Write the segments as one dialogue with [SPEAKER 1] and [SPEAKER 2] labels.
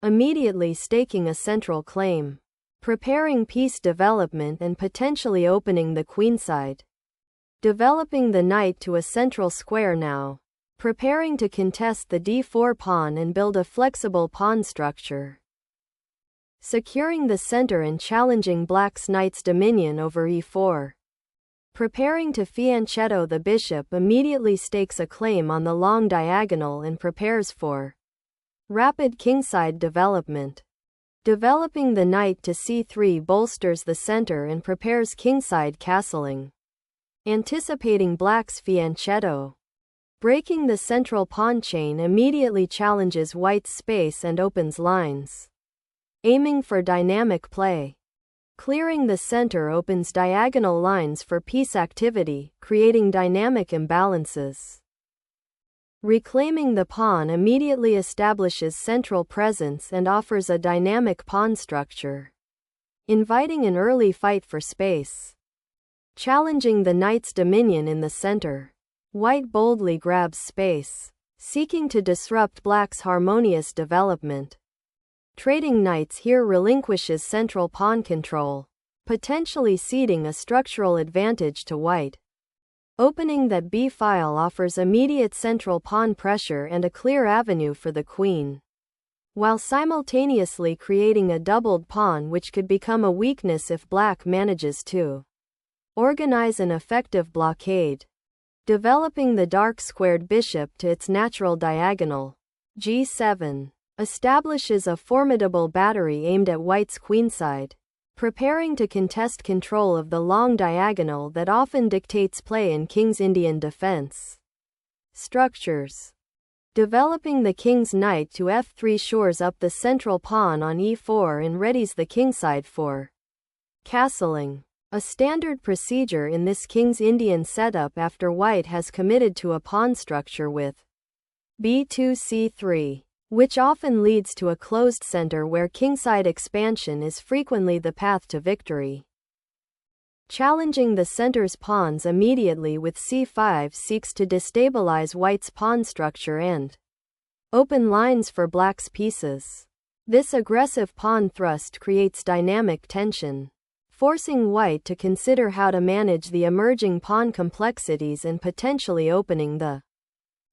[SPEAKER 1] immediately staking a central claim, preparing piece development and potentially opening the queenside. Developing the knight to a central square now, preparing to contest the d4 pawn and build a flexible pawn structure. Securing the center and challenging black's knight's dominion over e4. Preparing to fianchetto the bishop, immediately stakes a claim on the long diagonal and prepares for rapid kingside development. Developing the knight to c3 bolsters the center and prepares kingside castling. Anticipating black's fianchetto. Breaking the central pawn chain immediately challenges white's space and opens lines. Aiming for dynamic play. Clearing the center opens diagonal lines for piece activity, creating dynamic imbalances. Reclaiming the pawn immediately establishes central presence and offers a dynamic pawn structure, inviting an early fight for space. Challenging the knight's dominion in the center. White boldly grabs space, seeking to disrupt black's harmonious development. Trading knights here relinquishes central pawn control, potentially ceding a structural advantage to white. Opening that b-file offers immediate central pawn pressure and a clear avenue for the queen, while simultaneously creating a doubled pawn which could become a weakness if black manages to organize an effective blockade. Developing the dark squared bishop to its natural diagonal, g7, establishes a formidable battery aimed at white's queenside, preparing to contest control of the long diagonal that often dictates play in king's Indian defense structures. Developing the king's knight to f3 shores up the central pawn on e4 and readies the kingside for castling. A standard procedure in this king's Indian setup after white has committed to a pawn structure with b2c3, which often leads to a closed center where kingside expansion is frequently the path to victory. Challenging the center's pawns immediately with c5 seeks to destabilize white's pawn structure and open lines for black's pieces. This aggressive pawn thrust creates dynamic tension, forcing white to consider how to manage the emerging pawn complexities and potentially opening the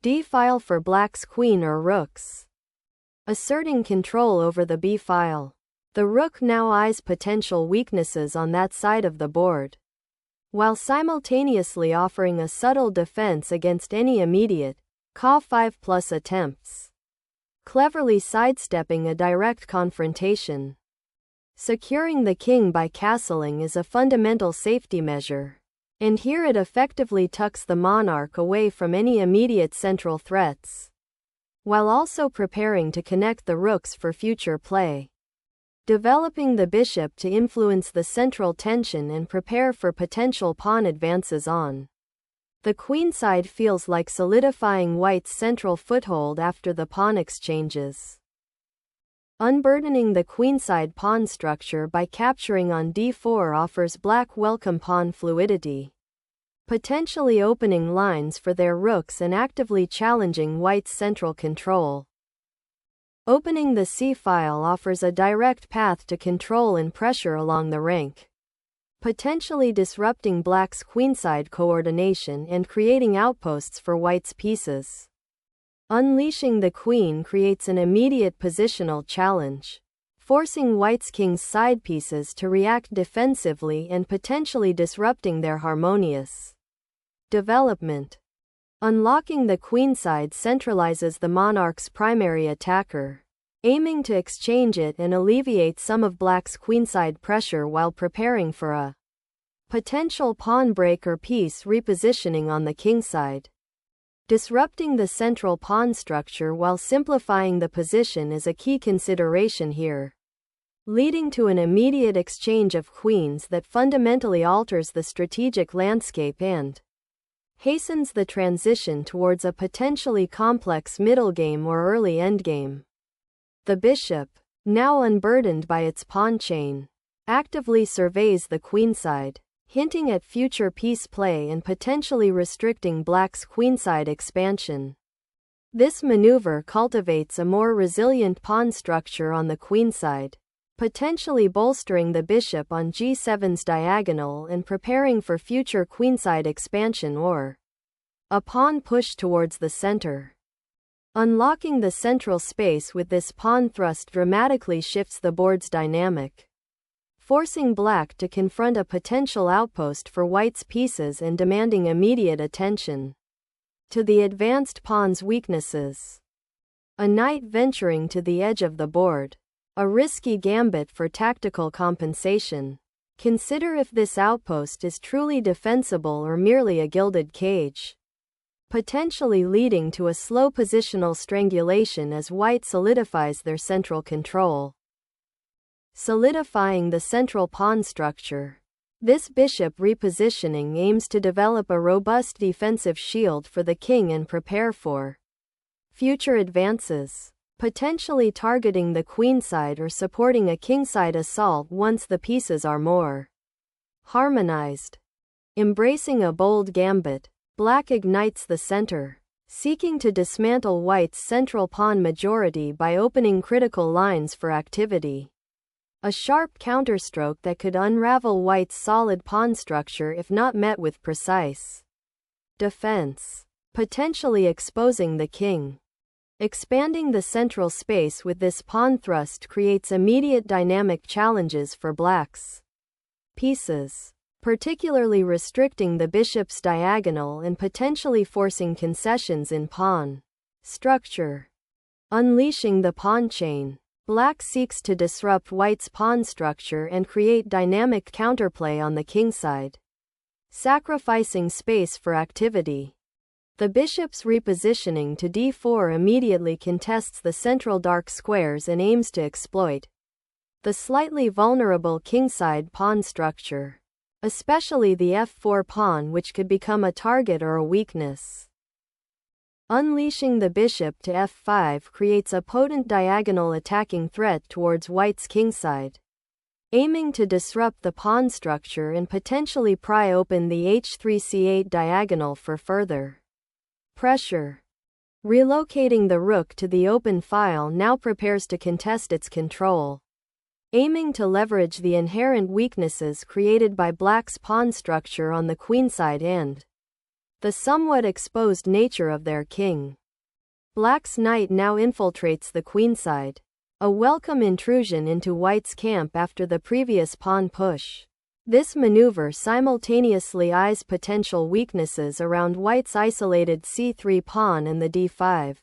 [SPEAKER 1] d-file for black's queen or rooks. Asserting control over the b-file. The rook now eyes potential weaknesses on that side of the board, while simultaneously offering a subtle defense against any immediate Ca5+ attempts, cleverly sidestepping a direct confrontation. Securing the king by castling is a fundamental safety measure, and here it effectively tucks the monarch away from any immediate central threats, while also preparing to connect the rooks for future play. Developing the bishop to influence the central tension and prepare for potential pawn advances on the queenside feels like solidifying white's central foothold after the pawn exchanges. Unburdening the queenside pawn structure by capturing on d4 offers black welcome pawn fluidity, potentially opening lines for their rooks and actively challenging white's central control. Opening the c-file offers a direct path to control and pressure along the rank, potentially disrupting black's queenside coordination and creating outposts for white's pieces. Unleashing the queen creates an immediate positional challenge, forcing white's king's side pieces to react defensively and potentially disrupting their harmonious development. Unlocking the queenside centralizes the monarch's primary attacker, aiming to exchange it and alleviate some of black's queenside pressure while preparing for a potential pawn break or piece repositioning on the kingside. Disrupting the central pawn structure while simplifying the position is a key consideration here, leading to an immediate exchange of queens that fundamentally alters the strategic landscape and hastens the transition towards a potentially complex middle game or early endgame. The bishop, now unburdened by its pawn chain, actively surveys the queenside, hinting at future piece play and potentially restricting black's queenside expansion. This maneuver cultivates a more resilient pawn structure on the queenside, potentially bolstering the bishop on g7's diagonal and preparing for future queenside expansion or a pawn push towards the center. Unlocking the central space with this pawn thrust dramatically shifts the board's dynamic, forcing black to confront a potential outpost for white's pieces and demanding immediate attention to the advanced pawn's weaknesses. A knight venturing to the edge of the board, a risky gambit for tactical compensation. Consider if this outpost is truly defensible or merely a gilded cage, potentially leading to a slow positional strangulation as white solidifies their central control. Solidifying the central pawn structure. This bishop repositioning aims to develop a robust defensive shield for the king and prepare for future advances, potentially targeting the queenside or supporting a kingside assault once the pieces are more harmonized. Embracing a bold gambit, black ignites the center, seeking to dismantle white's central pawn majority by opening critical lines for activity. A sharp counterstroke that could unravel white's solid pawn structure if not met with precise defense, potentially exposing the king. Expanding the central space with this pawn thrust creates immediate dynamic challenges for black's pieces, particularly restricting the bishop's diagonal and potentially forcing concessions in pawn structure. Unleashing the pawn chain. Black seeks to disrupt white's pawn structure and create dynamic counterplay on the kingside, sacrificing space for activity. The bishop's repositioning to d4 immediately contests the central dark squares and aims to exploit the slightly vulnerable kingside pawn structure, especially the f4 pawn, which could become a target or a weakness. Unleashing the bishop to f5 creates a potent diagonal attacking threat towards white's kingside, aiming to disrupt the pawn structure and potentially pry open the h3c8 diagonal for further pressure. Relocating the rook to the open file now prepares to contest its control, aiming to leverage the inherent weaknesses created by black's pawn structure on the queenside and the somewhat exposed nature of their king. Black's knight now infiltrates the queenside, a welcome intrusion into white's camp after the previous pawn push. This maneuver simultaneously eyes potential weaknesses around white's isolated c3 pawn and the d5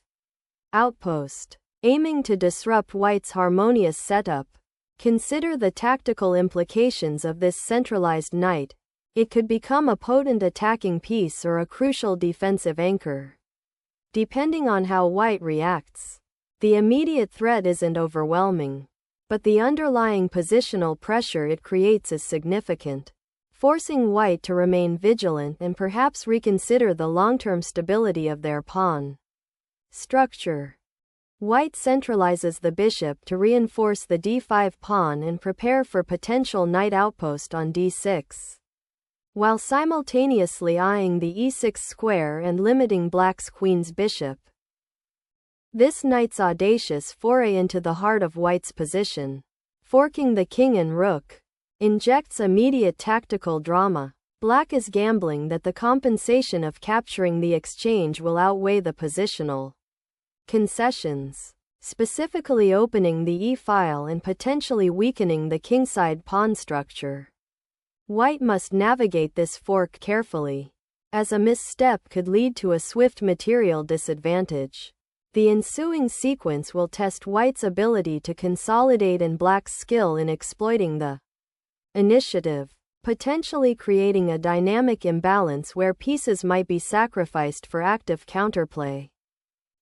[SPEAKER 1] outpost, aiming to disrupt white's harmonious setup. Consider the tactical implications of this centralized knight. It could become a potent attacking piece or a crucial defensive anchor, depending on how white reacts. The immediate threat isn't overwhelming, but the underlying positional pressure it creates is significant, forcing white to remain vigilant and perhaps reconsider the long-term stability of their pawn structure. White centralizes the bishop to reinforce the d5 pawn and prepare for potential knight outpost on d6. While simultaneously eyeing the e6 square and limiting black's queen's bishop. This knight's audacious foray into the heart of white's position, forking the king and rook, injects immediate tactical drama. Black is gambling that the compensation of capturing the exchange will outweigh the positional concessions, specifically opening the e-file and potentially weakening the kingside pawn structure. White must navigate this fork carefully, as a misstep could lead to a swift material disadvantage. The ensuing sequence will test white's ability to consolidate and black's skill in exploiting the initiative, potentially creating a dynamic imbalance where pieces might be sacrificed for active counterplay.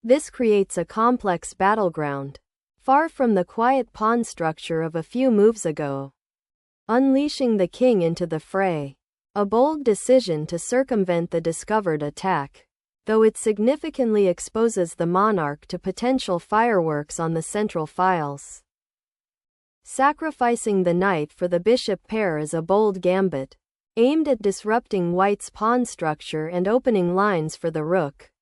[SPEAKER 1] This creates a complex battleground, far from the quiet pawn structure of a few moves ago. Unleashing the king into the fray. A bold decision to circumvent the discovered attack, though it significantly exposes the monarch to potential fireworks on the central files. Sacrificing the knight for the bishop pair is a bold gambit, aimed at disrupting white's pawn structure and opening lines for the rook.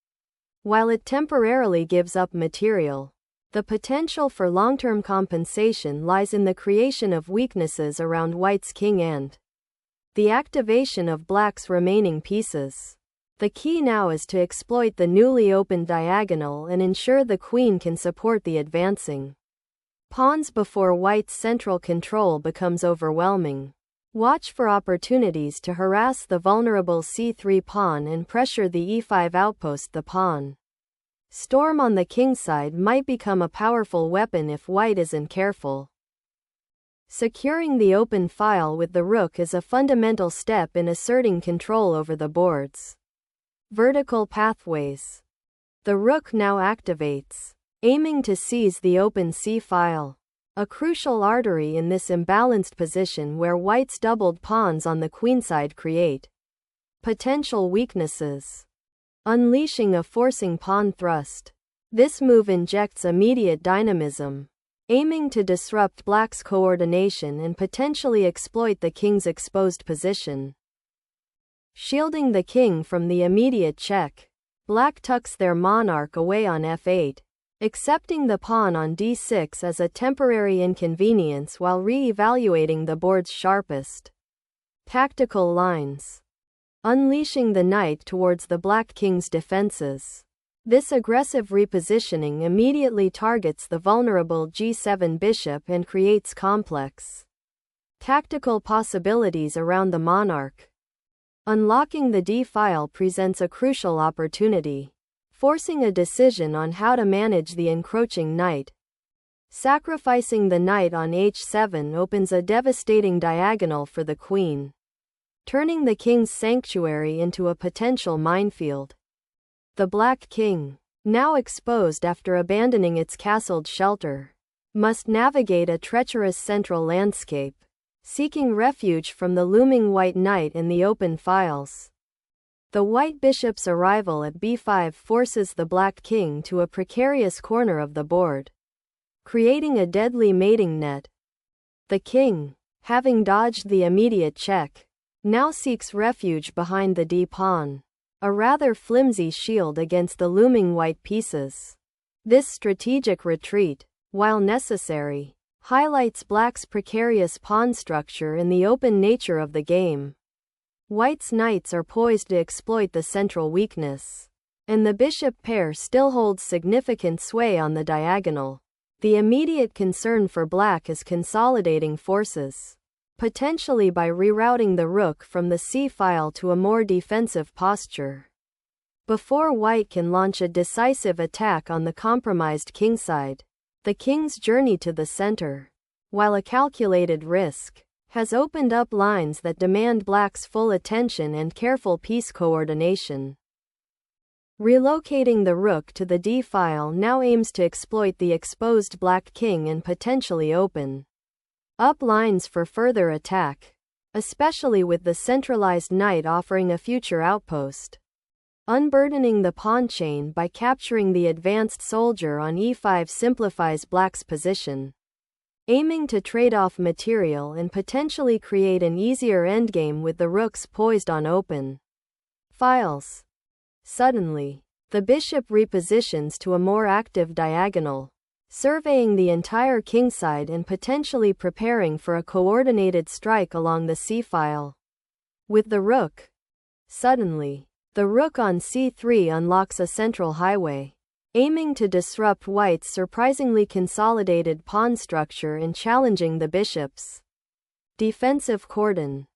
[SPEAKER 1] While it temporarily gives up material, the potential for long-term compensation lies in the creation of weaknesses around white's king and the activation of black's remaining pieces. The key now is to exploit the newly opened diagonal and ensure the queen can support the advancing pawns before white's central control becomes overwhelming. Watch for opportunities to harass the vulnerable c3 pawn and pressure the e5 outpost. The pawn storm on the kingside might become a powerful weapon if white isn't careful. Securing the open file with the rook is a fundamental step in asserting control over the board's vertical pathways. The rook now activates, aiming to seize the open c-file, a crucial artery in this imbalanced position where white's doubled pawns on the queenside create potential weaknesses. Unleashing a forcing pawn thrust. This move injects immediate dynamism, aiming to disrupt black's coordination and potentially exploit the king's exposed position. Shielding the king from the immediate check, black tucks their monarch away on f8, accepting the pawn on d6 as a temporary inconvenience while re-evaluating the board's sharpest tactical lines. Unleashing the knight towards the black king's defenses. This aggressive repositioning immediately targets the vulnerable g7 bishop and creates complex tactical possibilities around the monarch. Unlocking the d-file presents a crucial opportunity, forcing a decision on how to manage the encroaching knight. Sacrificing the knight on h7 opens a devastating diagonal for the queen, turning the king's sanctuary into a potential minefield. The black king, now exposed after abandoning its castled shelter, must navigate a treacherous central landscape, seeking refuge from the looming white knight in the open files. The white bishop's arrival at b5 forces the black king to a precarious corner of the board, creating a deadly mating net. The king, having dodged the immediate check, now seeks refuge behind the d-pawn, a rather flimsy shield against the looming white pieces. This strategic retreat, while necessary, highlights black's precarious pawn structure and the open nature of the game. White's knights are poised to exploit the central weakness, and the bishop pair still holds significant sway on the diagonal. The immediate concern for black is consolidating forces, potentially by rerouting the rook from the c-file to a more defensive posture, before white can launch a decisive attack on the compromised kingside. The king's journey to the center, while a calculated risk, has opened up lines that demand black's full attention and careful piece coordination. Relocating the rook to the d-file now aims to exploit the exposed black king and potentially open up lines for further attack, especially with the centralized knight offering a future outpost. Unburdening the pawn chain by capturing the advanced soldier on e5 simplifies black's position, aiming to trade off material and potentially create an easier endgame with the rooks poised on open files. Suddenly, the bishop repositions to a more active diagonal, surveying the entire kingside and potentially preparing for a coordinated strike along the c-file. With the rook, suddenly, the rook on c3 unlocks a central highway, aiming to disrupt white's surprisingly consolidated pawn structure and challenging the bishop's defensive cordon.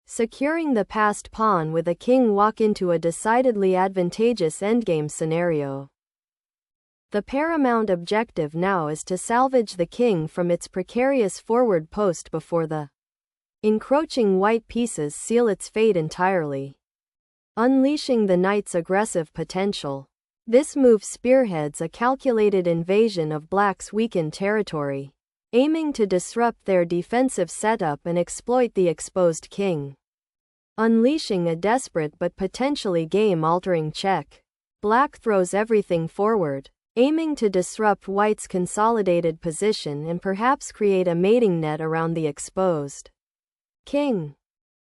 [SPEAKER 1] Securing the passed pawn with a king walk into a decidedly advantageous endgame scenario. The paramount objective now is to salvage the king from its precarious forward post before the encroaching white pieces seal its fate entirely. Unleashing the knight's aggressive potential. This move spearheads a calculated invasion of black's weakened territory, aiming to disrupt their defensive setup and exploit the exposed king. Unleashing a desperate but potentially game-altering check. Black throws everything forward, aiming to disrupt white's consolidated position and perhaps create a mating net around the exposed king.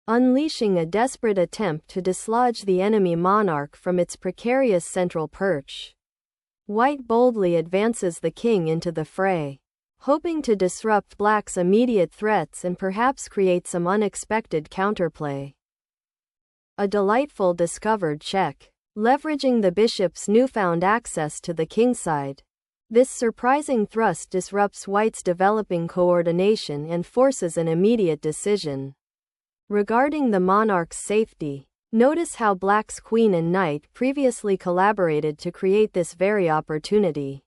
[SPEAKER 1] unleashing a desperate attempt to dislodge the enemy monarch from its precarious central perch. White boldly advances the king into the fray, hoping to disrupt black's immediate threats and perhaps create some unexpected counterplay. A delightful discovered check. Leveraging the bishop's newfound access to the kingside, this surprising thrust disrupts white's developing coordination and forces an immediate decision. Regarding the monarch's safety, notice how black's queen and knight previously collaborated to create this very opportunity,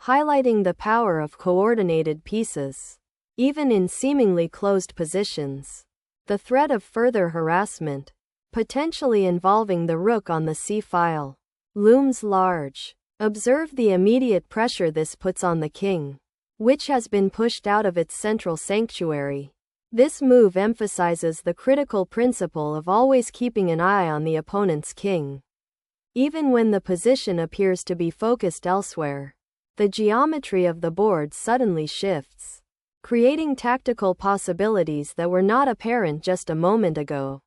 [SPEAKER 1] highlighting the power of coordinated pieces. Even in seemingly closed positions, the threat of further harassment, potentially involving the rook on the c-file, looms large. Observe the immediate pressure this puts on the king, which has been pushed out of its central sanctuary. This move emphasizes the critical principle of always keeping an eye on the opponent's king, even when the position appears to be focused elsewhere. The geometry of the board suddenly shifts, creating tactical possibilities that were not apparent just a moment ago.